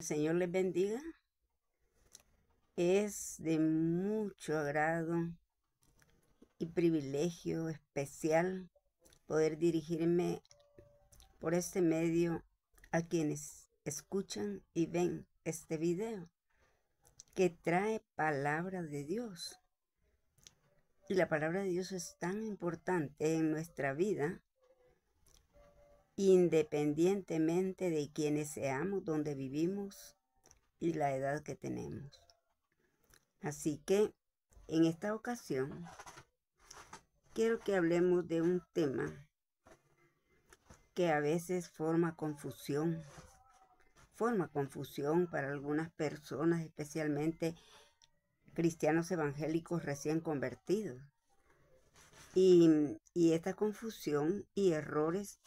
Señor les bendiga. Es de mucho agrado y privilegio especial poder dirigirme por este medio a quienes escuchan y ven este video que trae palabra de Dios. Y la palabra de Dios es tan importante en nuestra vida, independientemente de quienes seamos, donde vivimos y la edad que tenemos. Así que en esta ocasión quiero que hablemos de un tema que a veces forma confusión para algunas personas, especialmente cristianos evangélicos recién convertidos. Y esta confusión y errores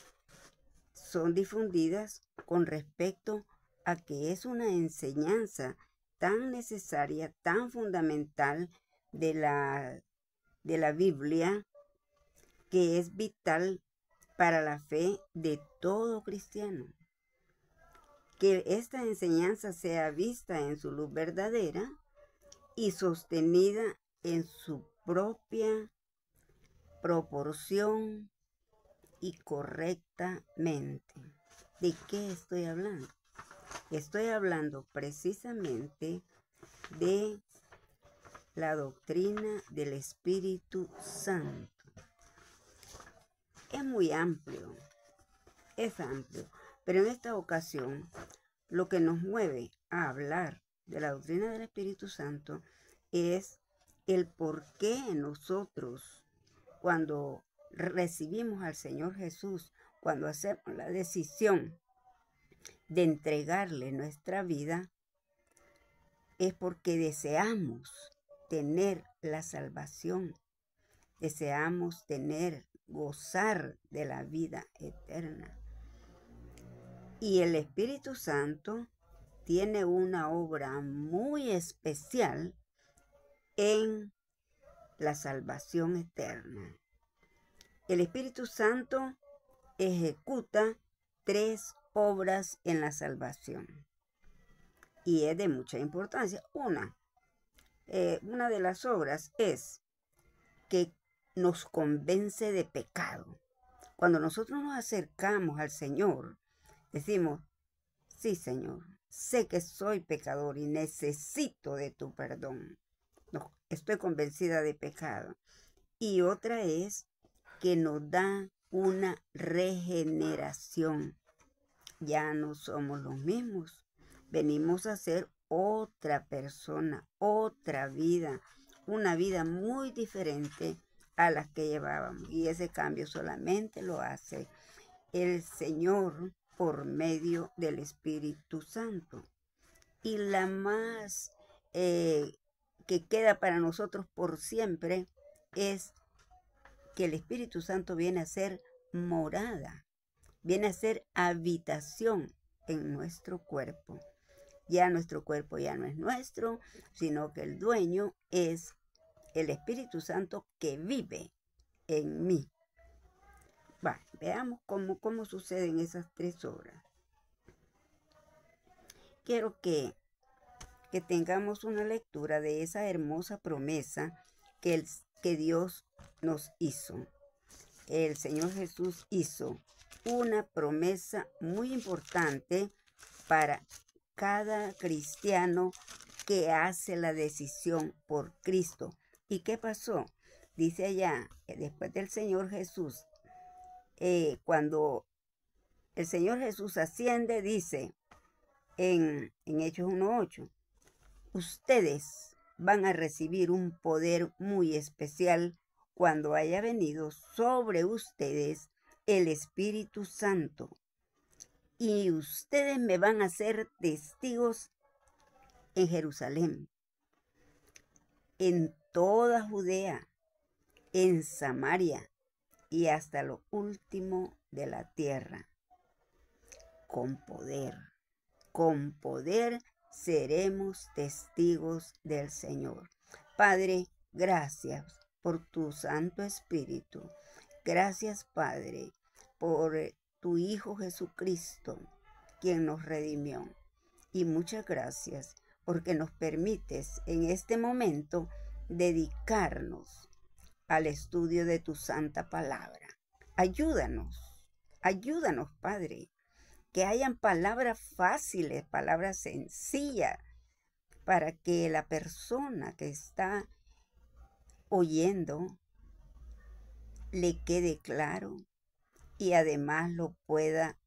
son difundidas con respecto a que es una enseñanza tan necesaria, tan fundamental de la Biblia, que es vital para la fe de todo cristiano. Que esta enseñanza sea vista en su luz verdadera y sostenida en su propia proporción y correctamente. ¿De qué estoy hablando? Estoy hablando precisamente de la doctrina del Espíritu Santo. Es muy amplio, pero en esta ocasión lo que nos mueve a hablar de la doctrina del Espíritu Santo es el por qué nosotros, cuando recibimos al Señor Jesús, cuando hacemos la decisión de entregarle nuestra vida, es porque deseamos tener la salvación, deseamos gozar de la vida eterna. Y el Espíritu Santo tiene una obra muy especial en la salvación eterna. El Espíritu Santo ejecuta 3 obras en la salvación y es de mucha importancia. Una de las obras es que nos convence de pecado. Cuando nosotros nos acercamos al Señor, decimos: sí, Señor, sé que soy pecador y necesito de tu perdón. No, estoy convencida de pecado. Y otra es que nos da una regeneración. Ya no somos los mismos. Venimos a ser otra persona, otra vida, una vida muy diferente a la que llevábamos. Y ese cambio solamente lo hace el Señor por medio del Espíritu Santo. Y la más que queda para nosotros por siempre es que el Espíritu Santo viene a ser morada, viene a ser habitación en nuestro cuerpo. Ya nuestro cuerpo ya no es nuestro, sino que el dueño es el Espíritu Santo que vive en mí. Veamos cómo suceden esas 3 obras. Quiero que tengamos una lectura de esa hermosa promesa que Dios nos hizo. El Señor Jesús hizo una promesa muy importante para cada cristiano que hace la decisión por Cristo. ¿Y qué pasó? Dice allá, después del Señor Jesús, cuando el Señor Jesús asciende, dice en Hechos 1:8, ustedes van a recibir un poder muy especial cuando haya venido sobre ustedes el Espíritu Santo. Y ustedes me van a ser testigos en Jerusalén, en toda Judea, en Samaria y hasta lo último de la tierra. Con poder seremos testigos del Señor. Padre, gracias por tu Santo Espíritu. Gracias, Padre, por tu Hijo Jesucristo, quien nos redimió. y muchas gracias porque nos permites en este momento dedicarnos al estudio de tu santa palabra. Ayúdanos, Padre, que hayan palabras fáciles, palabras sencillas, para que la persona que está oyendo le quede claro y además lo pueda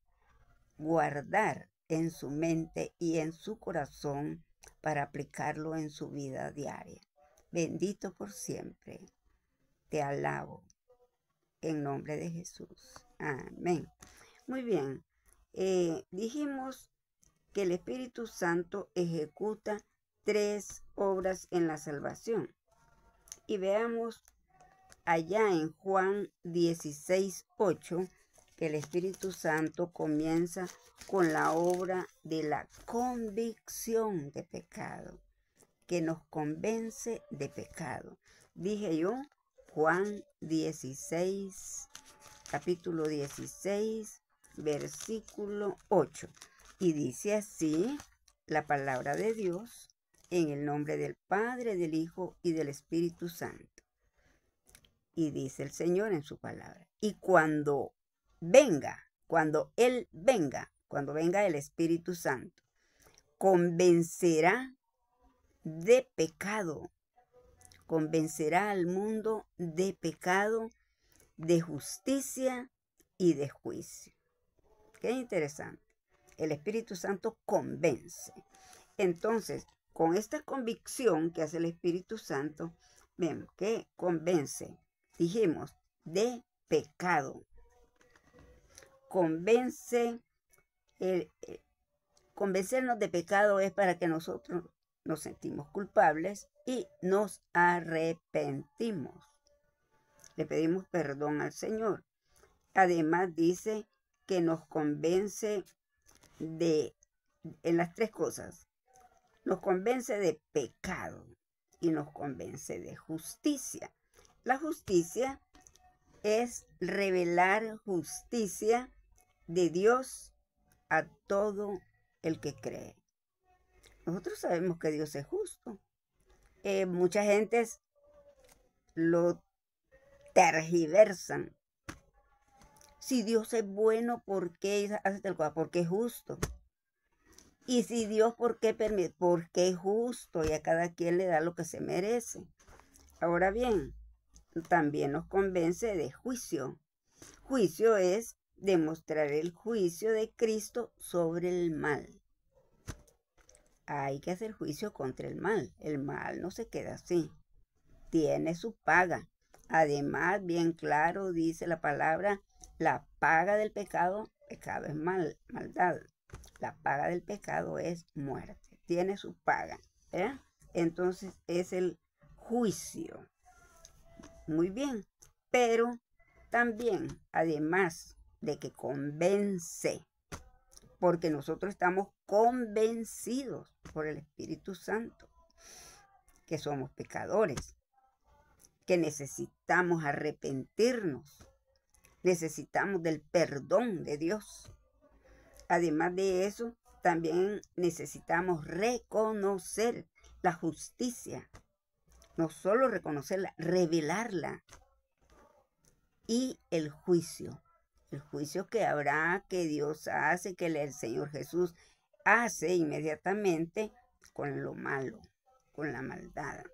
guardar en su mente y en su corazón para aplicarlo en su vida diaria. Bendito por siempre. Te alabo en nombre de Jesús. Amén. Muy bien. Dijimos que el Espíritu Santo ejecuta 3 obras en la salvación. Y veamos allá en Juan 16:8 que el Espíritu Santo comienza con la obra de la convicción de pecado, que nos convence de pecado. Dije yo, Juan 16, capítulo 16, versículo 8. Y dice así la palabra de Dios, en el nombre del Padre, del Hijo y del Espíritu Santo. Y dice el Señor en su palabra. Y cuando Él venga, cuando venga el Espíritu Santo, convencerá de pecado, convencerá al mundo de pecado, de justicia y de juicio. Qué interesante. El Espíritu Santo convence. Entonces, con esta convicción que hace el Espíritu Santo, vemos que convence, dijimos, de pecado. Convencernos de pecado es para que nosotros nos sentimos culpables y nos arrepentimos. Le pedimos perdón al Señor. Además dice que nos convence en las 3 cosas. Nos convence de pecado y nos convence de justicia. La justicia es revelar justicia de Dios a todo el que cree. Nosotros sabemos que Dios es justo. Mucha gente lo tergiversan. Si Dios es bueno, ¿por qué hace tal cosa? Porque es justo. Y si Dios, ¿por qué permite? Porque es justo y a cada quien le da lo que se merece. Ahora bien, también nos convence de juicio. Juicio es demostrar el juicio de Cristo sobre el mal. Hay que hacer juicio contra el mal. El mal no se queda así. Tiene su paga. Además, bien claro dice la palabra, la paga del pecado es maldad. La paga del pecado es muerte. Tiene su paga. Entonces es el juicio. Muy bien. Pero también, además de que convence, porque nosotros estamos convencidos por el Espíritu Santo, que somos pecadores, que necesitamos arrepentirnos, necesitamos del perdón de Dios. Además de eso, también necesitamos reconocer la justicia, no solo reconocerla, revelarla, y el juicio que habrá, que Dios hace, que el Señor Jesús hace inmediatamente con lo malo, con la maldad.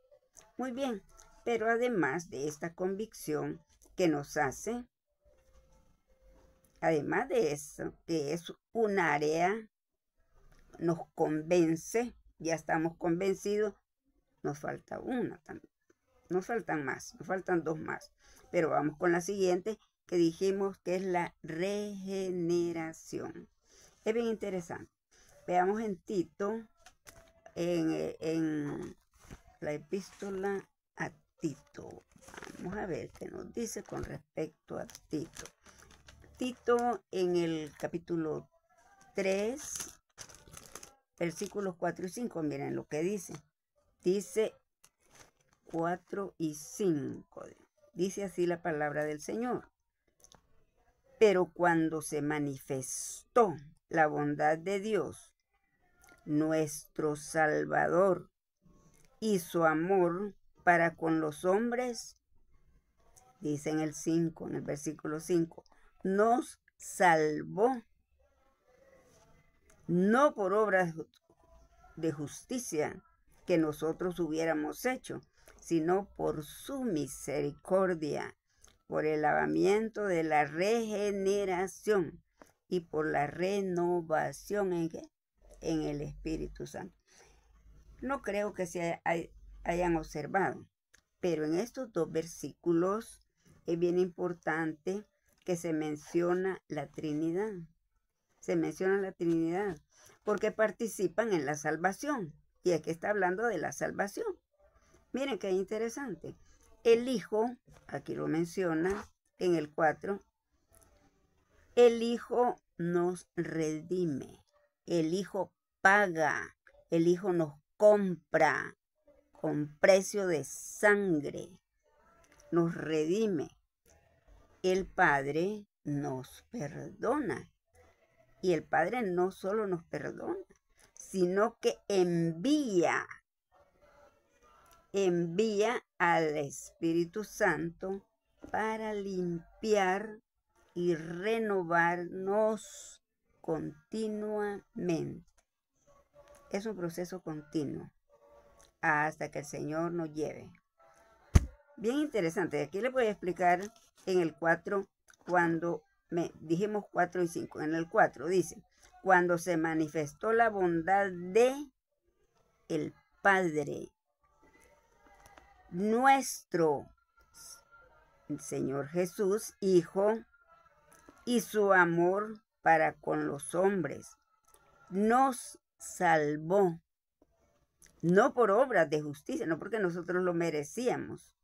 Muy bien, pero además de esta convicción que nos hace, además de eso, que es un área, nos convence, ya estamos convencidos, nos falta una también. Nos faltan más, nos faltan 2 más. Pero vamos con la siguiente, que dijimos que es la regeneración. Es bien interesante. Veamos en Tito, en la epístola a Tito. Vamos a ver qué nos dice con respecto a Tito. Tito en el capítulo 3, versículos 4 y 5. Miren lo que dice. Dice 4 y 5. Dice así la palabra del Señor. Pero cuando se manifestó la bondad de Dios nuestro Salvador, y su amor para con los hombres, dice en el versículo 5, nos salvó, no por obras de justicia que nosotros hubiéramos hecho, sino por su misericordia, por el lavamiento de la regeneración y por la renovación en el Espíritu Santo. No creo que se hayan observado, pero en estos dos versículos es bien importante que se menciona la Trinidad. Se menciona la Trinidad porque participan en la salvación. Y aquí está hablando de la salvación. Miren qué interesante. El Hijo, aquí lo menciona en el 4, el Hijo nos redime, el Hijo paga, el Hijo nos compra con precio de sangre, nos redime. El Padre nos perdona. Y el Padre no solo nos perdona, sino que envía al Espíritu Santo para limpiar y renovarnos continuamente. Es un proceso continuo hasta que el Señor nos lleve. Bien interesante. Aquí les voy a explicar en el 4 cuando dijimos 4 y 5. En el 4 dice, cuando se manifestó la bondad de el Padre nuestro Señor Jesús, Hijo, y su amor para con los hombres, nos salvó, no por obras de justicia, no porque nosotros lo merecíamos,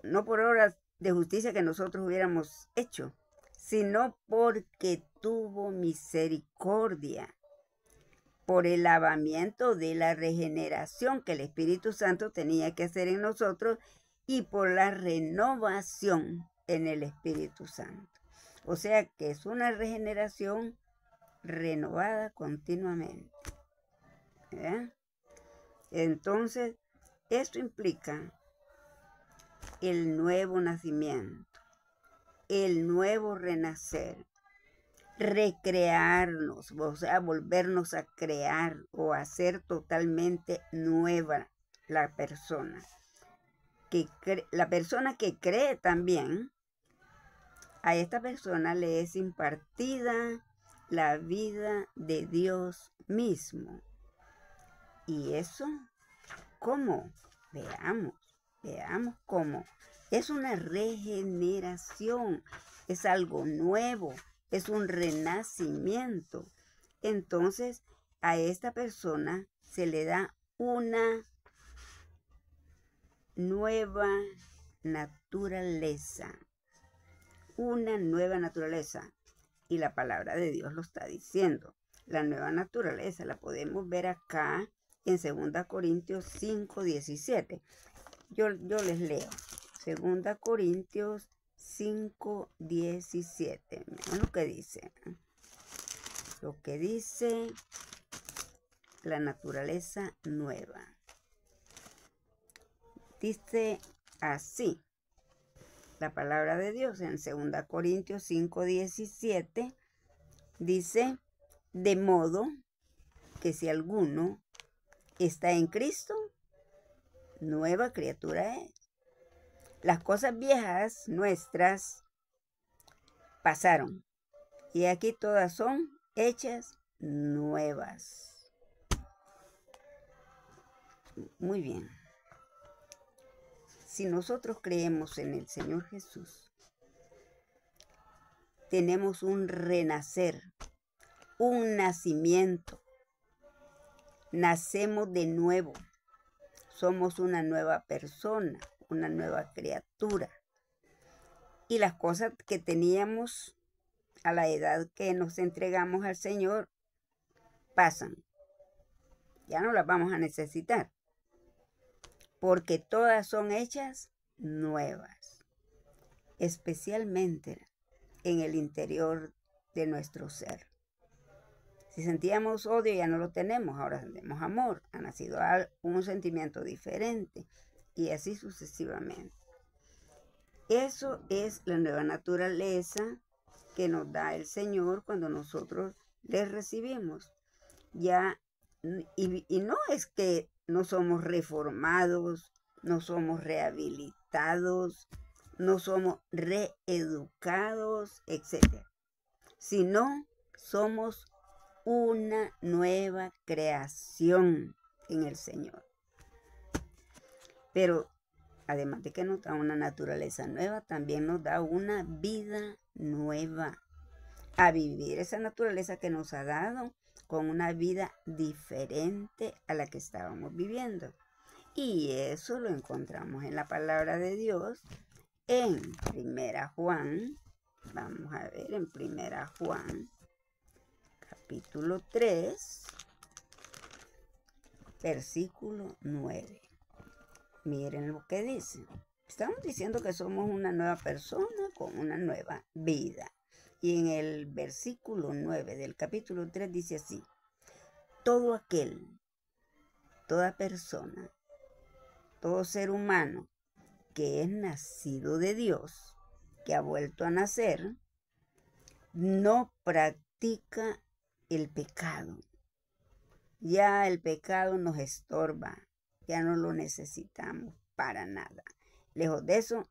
no por obras de justicia que nosotros hubiéramos hecho, sino porque tuvo misericordia por el lavamiento de la regeneración que el Espíritu Santo tenía que hacer en nosotros y por la renovación en el Espíritu Santo. O sea que es una regeneración renovada continuamente. ¿Verdad? Entonces, esto implica el nuevo nacimiento, el nuevo renacer, recrearnos, o sea, volvernos a crear o hacer totalmente nueva la persona. La persona que cree también, a esta persona le es impartida la vida de Dios mismo. ¿Y eso cómo? Veamos cómo. Es una regeneración, es algo nuevo, es un renacimiento. Entonces, a esta persona se le da una nueva naturaleza. Una nueva naturaleza. Y la palabra de Dios lo está diciendo. La nueva naturaleza la podemos ver acá en 2 Corintios 5, 17. Yo les leo. 2 Corintios 5, 17. Miren lo que dice. Lo que dice la naturaleza nueva. Dice así. La palabra de Dios en 2 Corintios 5, 17 dice, de modo que si alguno está en Cristo, nueva criatura es. Las cosas viejas nuestras pasaron y aquí todas son hechas nuevas. Muy bien. Si nosotros creemos en el Señor Jesús, tenemos un renacer, un nacimiento. Nacemos de nuevo. Somos una nueva persona, una nueva criatura. Y las cosas que teníamos a la edad que nos entregamos al Señor pasan. Ya no las vamos a necesitar. Porque todas son hechas nuevas. Especialmente en el interior de nuestro ser. Si sentíamos odio, ya no lo tenemos, ahora sentimos amor. Ha nacido un sentimiento diferente y así sucesivamente. Eso es la nueva naturaleza que nos da el Señor cuando nosotros le recibimos. Ya, y no es que no somos reformados, no somos rehabilitados, no somos reeducados, etc. Sino somos una nueva creación en el Señor. Pero además de que nos da una naturaleza nueva, también nos da una vida nueva. A vivir esa naturaleza que nos ha dado con una vida diferente a la que estábamos viviendo. Y eso lo encontramos en la palabra de Dios en 1 Juan. Vamos a ver en 1 Juan, capítulo 3, versículo 9. Miren lo que dice. Estamos diciendo que somos una nueva persona con una nueva vida. Y en el versículo 9 del capítulo 3 dice así: todo aquel, toda persona, todo ser humano que es nacido de Dios, que ha vuelto a nacer, no practica el pecado. Ya el pecado nos estorba, ya no lo necesitamos para nada. Lejos de eso,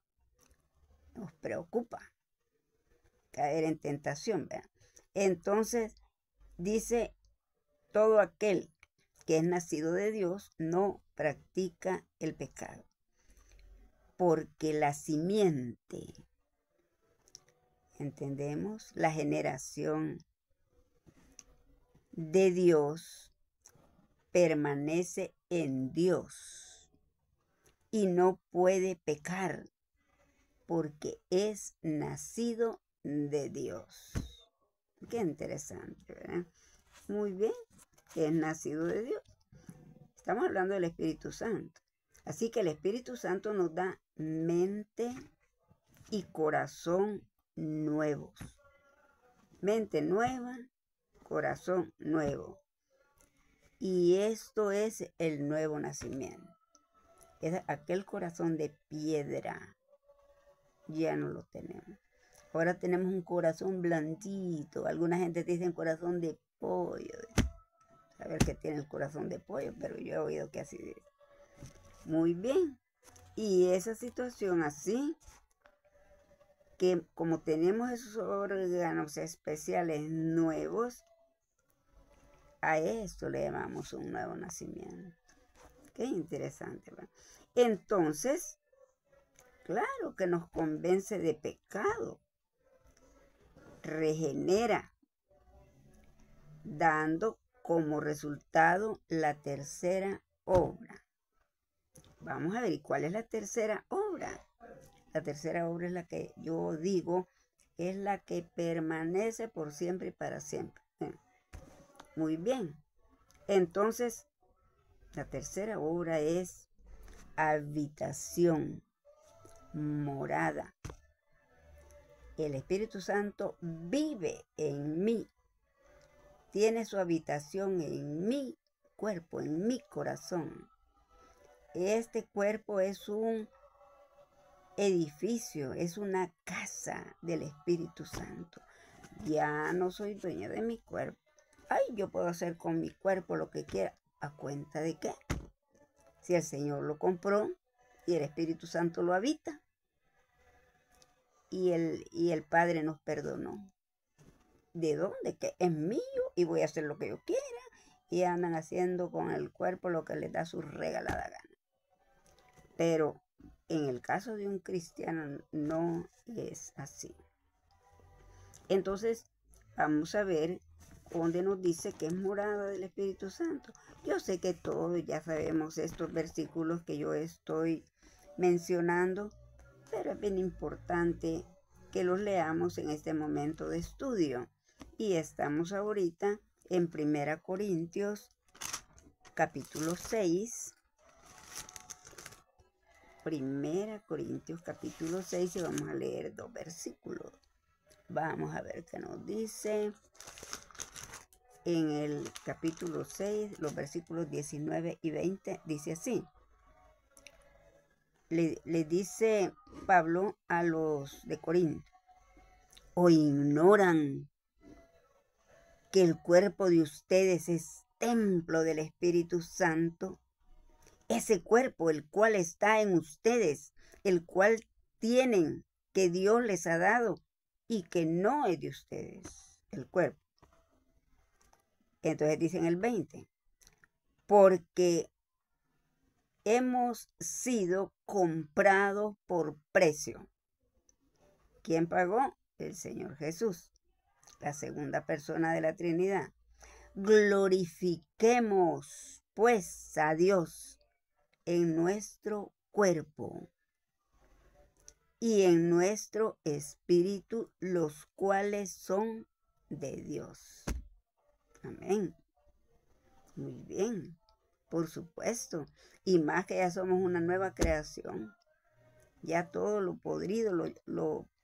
nos preocupa caer en tentación, ¿verdad? Entonces, dice, todo aquel que es nacido de Dios no practica el pecado, porque la simiente, ¿entendemos? La generación de Dios permanece en Dios y no puede pecar porque es nacido de Dios. Qué interesante, ¿verdad? Muy bien, es nacido de Dios. Estamos hablando del Espíritu Santo. Así que el Espíritu Santo nos da mente y corazón nuevos. Mente nueva, corazón nuevo. Y esto es el nuevo nacimiento. Es aquel corazón de piedra. Ya no lo tenemos. Ahora tenemos un corazón blandito. Alguna gente dice corazón de pollo. Saber que tiene el corazón de pollo, pero yo he oído que así dice. Muy bien. Y esa situación así, que como tenemos esos órganos especiales nuevos, a esto le llamamos un nuevo nacimiento. Qué interesante, ¿verdad? Entonces, claro que nos convence de pecado, regenera, dando como resultado la tercera obra. Vamos a ver, ¿y cuál es la tercera obra? La tercera obra es la que yo digo, es la que permanece por siempre y para siempre. Muy bien. Entonces, la tercera obra es habitación, morada. El Espíritu Santo vive en mí. Tiene su habitación en mi cuerpo, en mi corazón. Este cuerpo es un edificio, es una casa del Espíritu Santo. Ya no soy dueña de mi cuerpo. Ay, yo puedo hacer con mi cuerpo lo que quiera. ¿A cuenta de qué? Si el Señor lo compró y el Espíritu Santo lo habita y el Padre nos perdonó. ¿De dónde? Que es mío y voy a hacer lo que yo quiera. Y andan haciendo con el cuerpo lo que les da su regalada gana. Pero en el caso de un cristiano no es así. Entonces, vamos a ver dónde nos dice que es morada del Espíritu Santo. Yo sé que todos ya sabemos estos versículos que yo estoy mencionando, pero es bien importante que los leamos en este momento de estudio. Y estamos ahorita en 1 Corintios, capítulo 6. 1 Corintios, capítulo 6, y vamos a leer 2 versículos. Vamos a ver qué nos dice. en el capítulo 6, los versículos 19 y 20, dice así. Le dice Pablo a los de Corinto: ¿o ignoran que el cuerpo de ustedes es templo del Espíritu Santo? Ese cuerpo, el cual está en ustedes, el cual tienen, que Dios les ha dado y que no es de ustedes, el cuerpo. Entonces dice en el 20, porque hemos sido comprados por precio. ¿Quién pagó? El Señor Jesús, la segunda persona de la Trinidad. Glorifiquemos pues a Dios en nuestro cuerpo y en nuestro espíritu, los cuales son de Dios. Amén. Muy bien, por supuesto. Y más que ya somos una nueva creación. Ya todo lo podrido,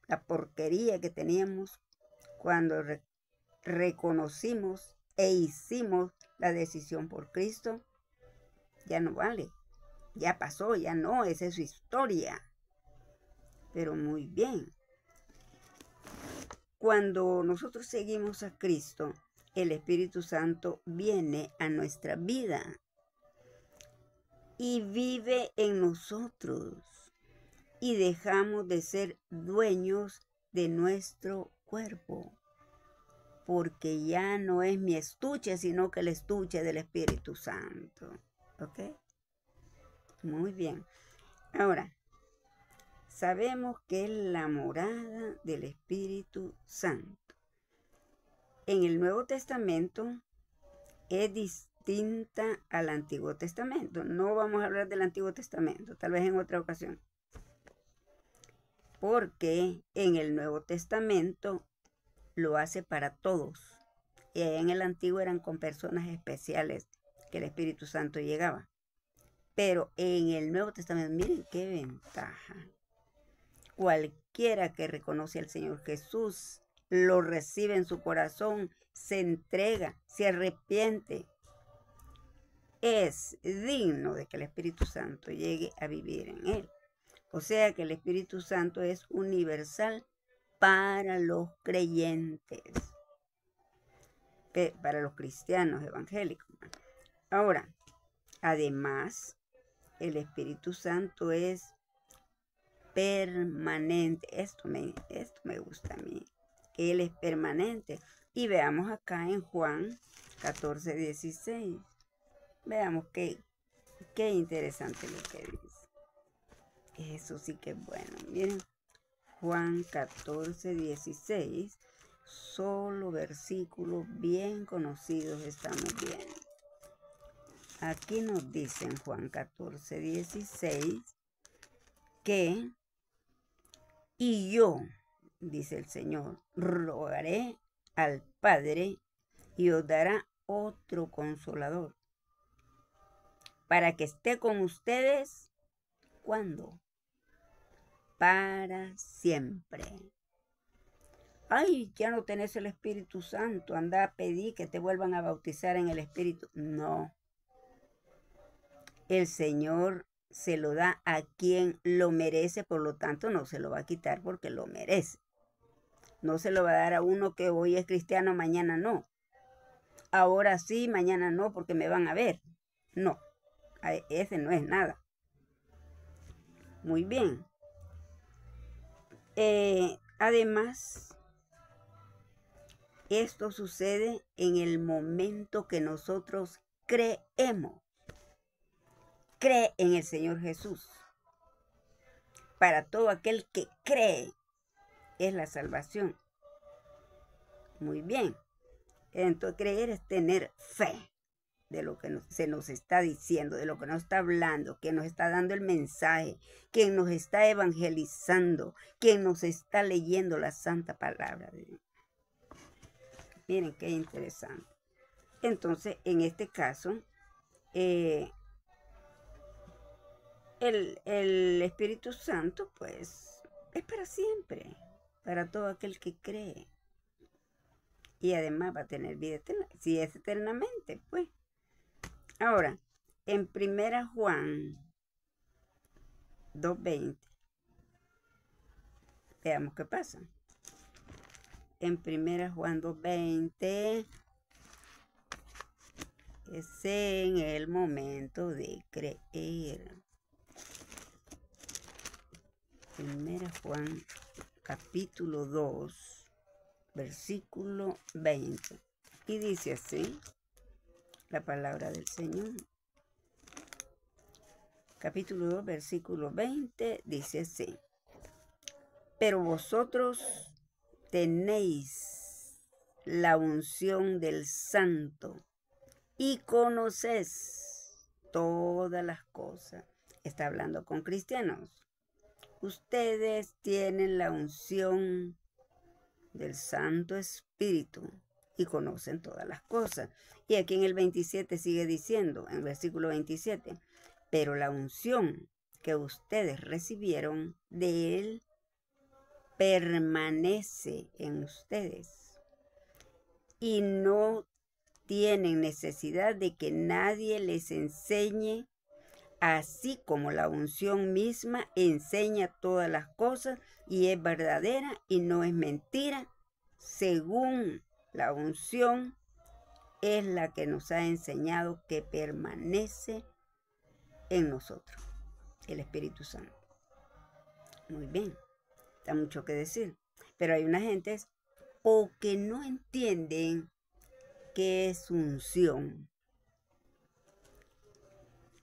la porquería que teníamos cuando reconocimos e hicimos la decisión por Cristo, ya no vale. Ya pasó, ya no, esa es su historia. Pero muy bien. Cuando nosotros seguimos a Cristo, el Espíritu Santo viene a nuestra vida y vive en nosotros. Y dejamos de ser dueños de nuestro cuerpo. Porque ya no es mi estuche, sino que el estuche del Espíritu Santo. ¿Ok? Muy bien. Ahora, sabemos que es la morada del Espíritu Santo. En el Nuevo Testamento es distinta al Antiguo Testamento. No vamos a hablar del Antiguo Testamento, tal vez en otra ocasión. Porque en el Nuevo Testamento lo hace para todos. Y en el Antiguo eran con personas especiales que el Espíritu Santo llegaba. Pero en el Nuevo Testamento, miren qué ventaja. Cualquiera que reconoce al Señor Jesús, lo recibe en su corazón, se entrega, se arrepiente, es digno de que el Espíritu Santo llegue a vivir en él. O sea que el Espíritu Santo es universal para los creyentes, para los cristianos evangélicos. Ahora, además, el Espíritu Santo es permanente. Esto me gusta a mí, que Él es permanente. Y veamos acá en Juan 14:16. Veamos qué interesante lo que dice. Eso sí que es bueno. Miren, Juan 14:16. Solo versículos bien conocidos estamos viendo. Aquí nos dice en Juan 14:16 que y yo, dice el Señor, rogaré al Padre y os dará otro consolador para que esté con ustedes, ¿cuándo? Para siempre. Ay, ya no tenés el Espíritu Santo, anda a pedir que te vuelvan a bautizar en el Espíritu. No. El Señor se lo da a quien lo merece, por lo tanto no se lo va a quitar porque lo merece. No se lo va a dar a uno que hoy es cristiano, mañana no. Ahora sí, mañana no, porque me van a ver. No, ese no es nada. Muy bien. Además, esto sucede en el momento que nosotros creemos. Cree en el Señor Jesús. Para todo aquel que cree es la salvación. Muy bien. Entonces, creer es tener fe de lo que se nos está diciendo, de lo que nos está hablando, que nos está dando el mensaje, quien nos está evangelizando, quien nos está leyendo la santa palabra de Dios. Miren qué interesante. Entonces, en este caso, el Espíritu Santo, pues, es para siempre, para todo aquel que cree. y además va a tener vida eterna, si es eternamente, pues. Ahora, en 1 Juan 2:20, veamos qué pasa. En 1 Juan 2:20 es en el momento de creer. 1 Juan capítulo 2, versículo 20. Y dice así la palabra del Señor. Capítulo 2, versículo 20, dice así. Pero vosotros tenéis la unción del Santo y conocéis todas las cosas. Está hablando con cristianos. Ustedes tienen la unción del Santo Espíritu y conocen todas las cosas. Y aquí en el 27 sigue diciendo, en el versículo 27, pero la unción que ustedes recibieron de Él permanece en ustedes y no tienen necesidad de que nadie les enseñe, así como la unción misma enseña todas las cosas y es verdadera y no es mentira, según la unción es la que nos ha enseñado que permanece en nosotros, el Espíritu Santo. Muy bien, está mucho que decir, pero hay una gente o que no entienden qué es unción.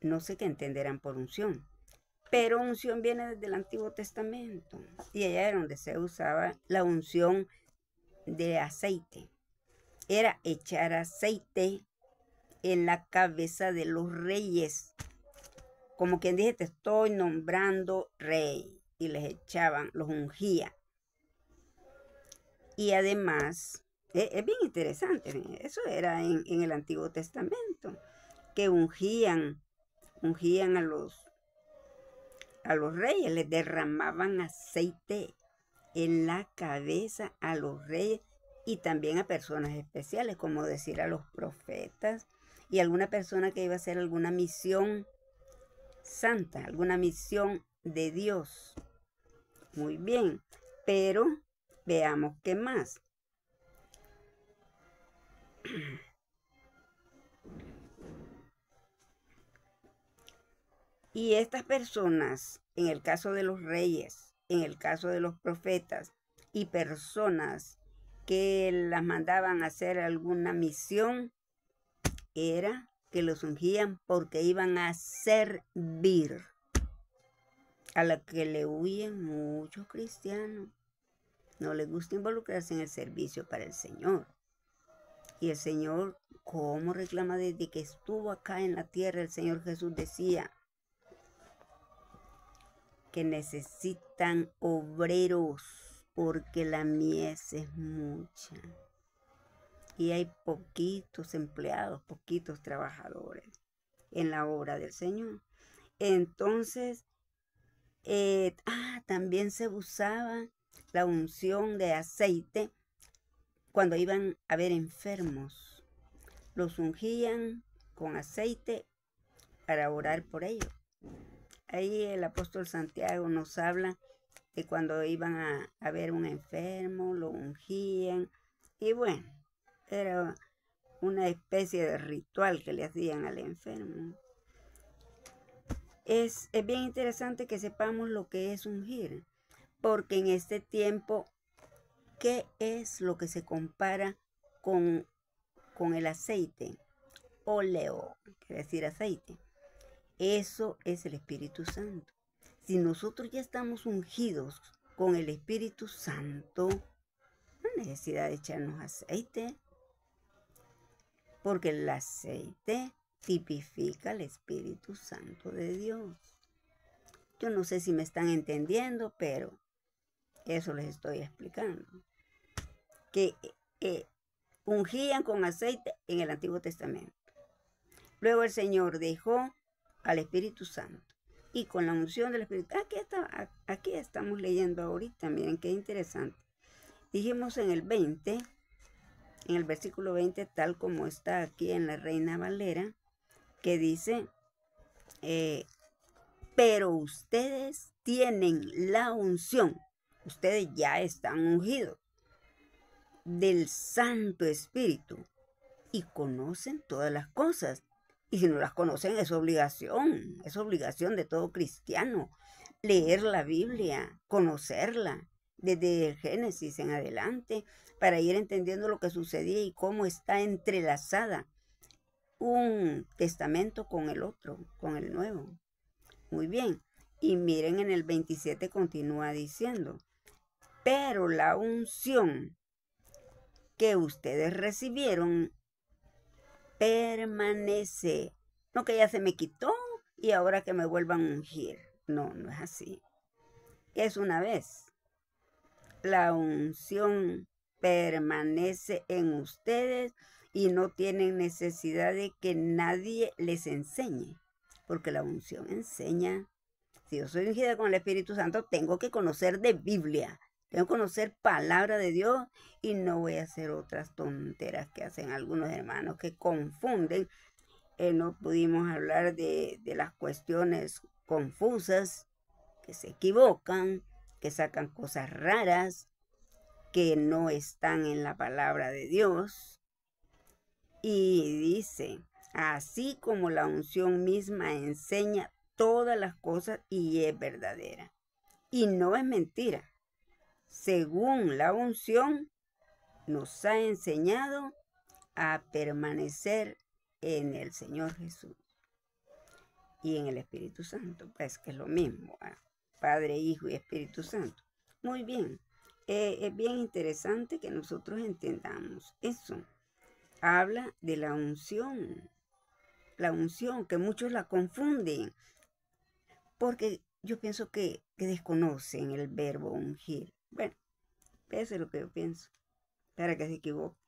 No sé qué entenderán por unción, pero unción viene desde el Antiguo Testamento y allá era donde se usaba la unción de aceite. Era echar aceite en la cabeza de los reyes. Como quien dice, te estoy nombrando rey. Y les echaban, los ungía. Y además, es bien interesante, eso era en el Antiguo Testamento, que ungían a los reyes, les derramaban aceite en la cabeza a los reyes y también a personas especiales, como decir a los profetas y alguna persona que iba a hacer alguna misión santa, alguna misión de Dios. Muy bien, pero veamos qué más. Y estas personas, en el caso de los reyes, en el caso de los profetas y personas que las mandaban a hacer alguna misión, era que los ungían porque iban a servir, a la que le huyen muchos cristianos. No les gusta involucrarse en el servicio para el Señor. Y el Señor, ¿cómo reclama? Desde que estuvo acá en la tierra, el Señor Jesús decía que necesitan obreros porque la mies es mucha. Y hay poquitos empleados, poquitos trabajadores en la obra del Señor. Entonces, también se usaba la unción de aceite cuando iban a ver enfermos. Los ungían con aceite para orar por ellos. Ahí el apóstol Santiago nos habla de cuando iban a ver un enfermo, lo ungían. Y bueno, era una especie de ritual que le hacían al enfermo. Es bien interesante que sepamos lo que es ungir, porque en este tiempo, ¿qué es lo que se compara con el aceite? Óleo, quiere decir aceite. Eso es el Espíritu Santo. Si nosotros ya estamos ungidos con el Espíritu Santo, no hay necesidad de echarnos aceite, porque el aceite tipifica el Espíritu Santo de Dios. Yo no sé si me están entendiendo, pero eso les estoy explicando. Que ungían con aceite en el Antiguo Testamento. Luego el Señor dejó al Espíritu Santo. Y con la unción del Espíritu, aquí estamos leyendo ahorita, miren qué interesante. Dijimos en el 20 en el versículo 20, tal como está aquí en la Reina Valera, que dice, pero ustedes tienen la unción, ustedes ya están ungidos del Santo Espíritu y conocen todas las cosas. Y si no las conocen, es obligación de todo cristiano leer la Biblia, conocerla desde el Génesis en adelante, para ir entendiendo lo que sucedía y cómo está entrelazada un testamento con el otro, con el nuevo. Muy bien. Y miren, en el 27 continúa diciendo, pero la unción que ustedes recibieron permanece. No que ya se me quitó y ahora que me vuelvan a ungir. No, no es así. Es una vez. La unción permanece en ustedes y no tienen necesidad de que nadie les enseñe, porque la unción enseña. Si yo soy ungida con el Espíritu Santo, tengo que conocer de Biblia, tengo que conocer palabra de Dios y no voy a hacer otras tonteras que hacen algunos hermanos que confunden. No pudimos hablar de las cuestiones confusas, que se equivocan, que sacan cosas raras, que no están en la palabra de Dios. Y dice, así como la unción misma enseña todas las cosas y es verdadera. Y no es mentira. Según la unción, nos ha enseñado a permanecer en el Señor Jesús y en el Espíritu Santo, pues que es lo mismo, ¿eh? Padre, Hijo y Espíritu Santo. Muy bien, es bien interesante que nosotros entendamos eso. Habla de la unción, que muchos la confunden, porque yo pienso que desconocen el verbo ungir. Bueno, eso es lo que yo pienso, para que se equivoque.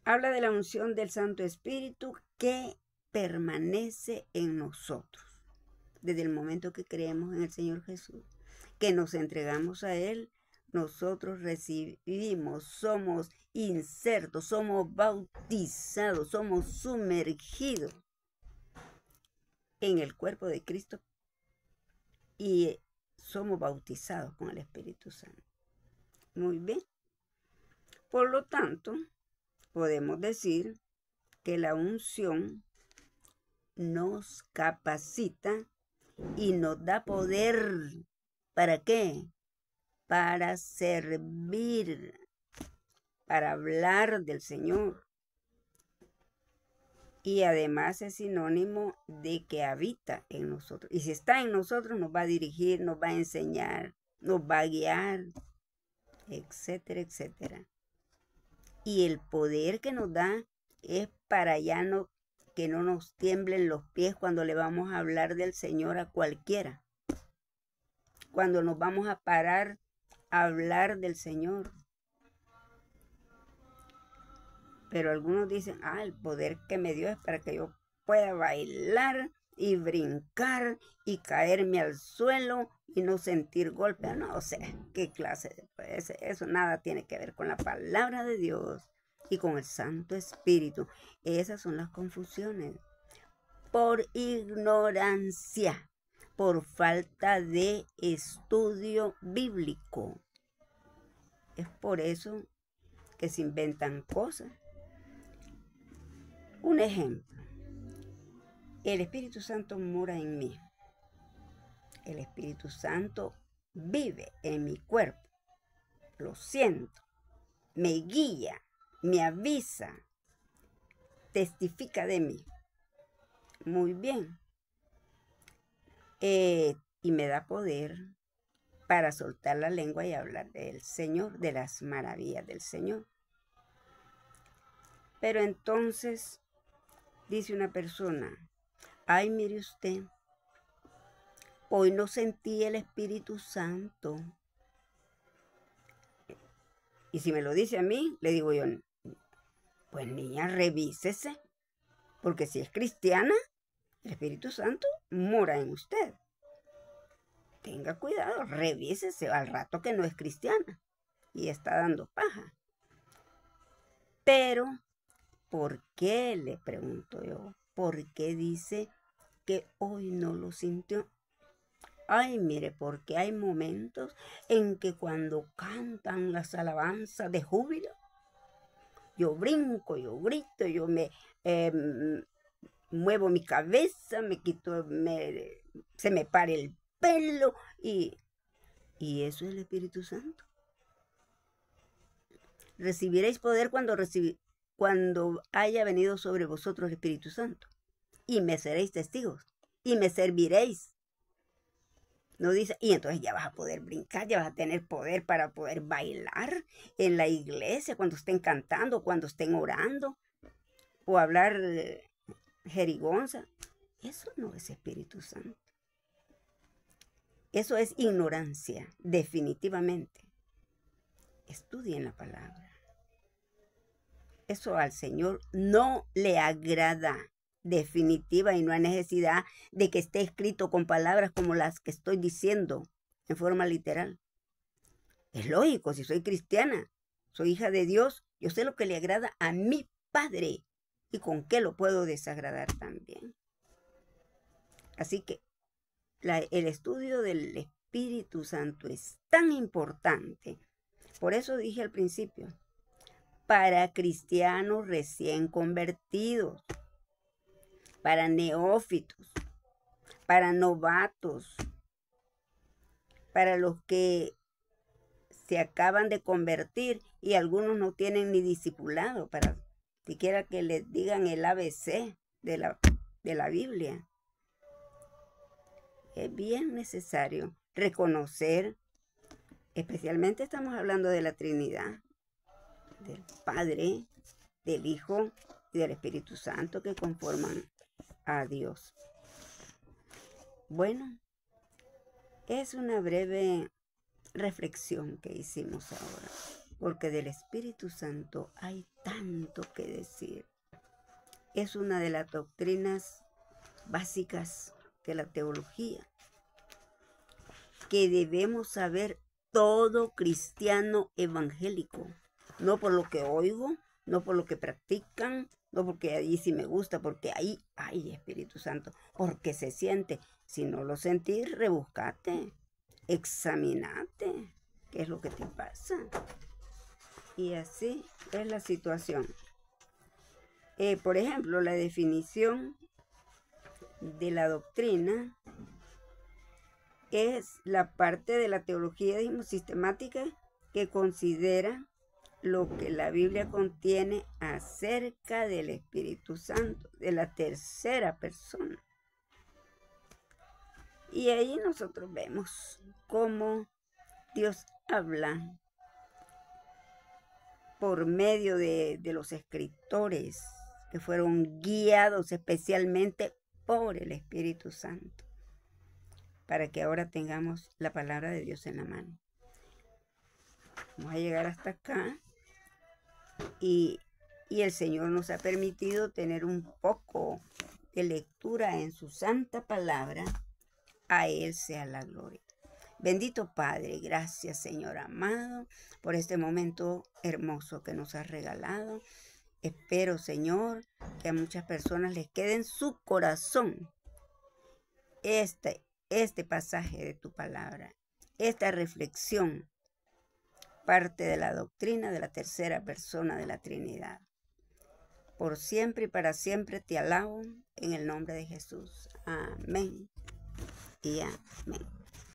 Habla de la unción del Santo Espíritu que permanece en nosotros desde el momento que creemos en el Señor Jesús, que nos entregamos a Él. Nosotros recibimos, somos insertos, somos bautizados, somos sumergidos en el cuerpo de Cristo y somos bautizados con el Espíritu Santo. Muy bien. Por lo tanto, podemos decir que la unción nos capacita y nos da poder. ¿Para qué? Para servir, para hablar del Señor. Y además es sinónimo de que habita en nosotros. Y si está en nosotros, nos va a dirigir, nos va a enseñar, nos va a guiar, etcétera, etcétera. Y el poder que nos da es para ya no, que no nos tiemblen los pies cuando le vamos a hablar del Señor a cualquiera. Cuando nos vamos a parar a hablar del Señor. Pero algunos dicen, el poder que me dio es para que yo pueda bailar y brincar y caerme al suelo y no sentir golpe. No sé qué clase de pues, eso nada tiene que ver con la palabra de Dios y con el Santo Espíritu. Esas son las confusiones. Por ignorancia, por falta de estudio bíblico. Es por eso que se inventan cosas. Un ejemplo, el Espíritu Santo mora en mí. El Espíritu Santo vive en mi cuerpo. Lo siento, me guía, me avisa, testifica de mí. Muy bien. Y me da poder para soltar la lengua y hablar del Señor, de las maravillas del Señor. Pero entonces dice una persona, mire usted, hoy no sentí el Espíritu Santo. Y si me lo dice a mí, le digo yo, pues niña, revísese, porque si es cristiana, el Espíritu Santo mora en usted. Tenga cuidado, revísese al rato que no es cristiana y está dando paja. Pero, ¿por qué? Le pregunto yo. ¿Por qué dice que hoy no lo sintió? Ay, mire, porque hay momentos en que cuando cantan las alabanzas de júbilo, yo brinco, yo grito, yo me muevo mi cabeza, me quito, se me para el pelo y eso es el Espíritu Santo. Recibiréis poder cuando haya venido sobre vosotros el Espíritu Santo. Y me seréis testigos. Y me serviréis. No dice, y entonces ya vas a poder brincar, ya vas a tener poder para poder bailar en la iglesia, cuando estén cantando, cuando estén orando, o hablar jerigonza. Eso no es Espíritu Santo. Eso es ignorancia, definitivamente. Estudien la palabra. Eso al Señor no le agrada, definitiva, y no hay necesidad de que esté escrito con palabras como las que estoy diciendo en forma literal. Es lógico, si soy cristiana, soy hija de Dios, yo sé lo que le agrada a mi Padre y con qué lo puedo desagradar también. Así que el estudio del Espíritu Santo es tan importante. Por eso dije al principio, para cristianos recién convertidos, para neófitos, para novatos, para los que se acaban de convertir y algunos no tienen ni discipulado para siquiera que les digan el ABC de la Biblia. Es bien necesario reconocer, especialmente estamos hablando de la Trinidad, del Padre, del Hijo y del Espíritu Santo que conforman a Dios. Bueno, es una breve reflexión que hicimos ahora, porque del Espíritu Santo hay tanto que decir. Es una de las doctrinas básicas de la teología que debemos saber todo cristiano evangélico, no por lo que oigo, no por lo que practican, no porque ahí sí me gusta, porque ahí hay Espíritu Santo, porque se siente. Si no lo sentís, rebuscate, examinate, qué es lo que te pasa. Y así es la situación. Por ejemplo, la definición de la doctrina es la parte de la teología sistemática que considera lo que la Biblia contiene acerca del Espíritu Santo, de la tercera persona. Y ahí nosotros vemos cómo Dios habla por medio de los escritores que fueron guiados especialmente por el Espíritu Santo, para que ahora tengamos la palabra de Dios en la mano. Vamos a llegar hasta acá y el Señor nos ha permitido tener un poco de lectura en su santa palabra. A Él sea la gloria. Bendito Padre, gracias Señor amado por este momento hermoso que nos has regalado. Espero, Señor, que a muchas personas les quede en su corazón este pasaje de tu palabra, esta reflexión, parte de la doctrina de la tercera persona de la Trinidad. Por siempre y para siempre te alabo en el nombre de Jesús. Amén y amén.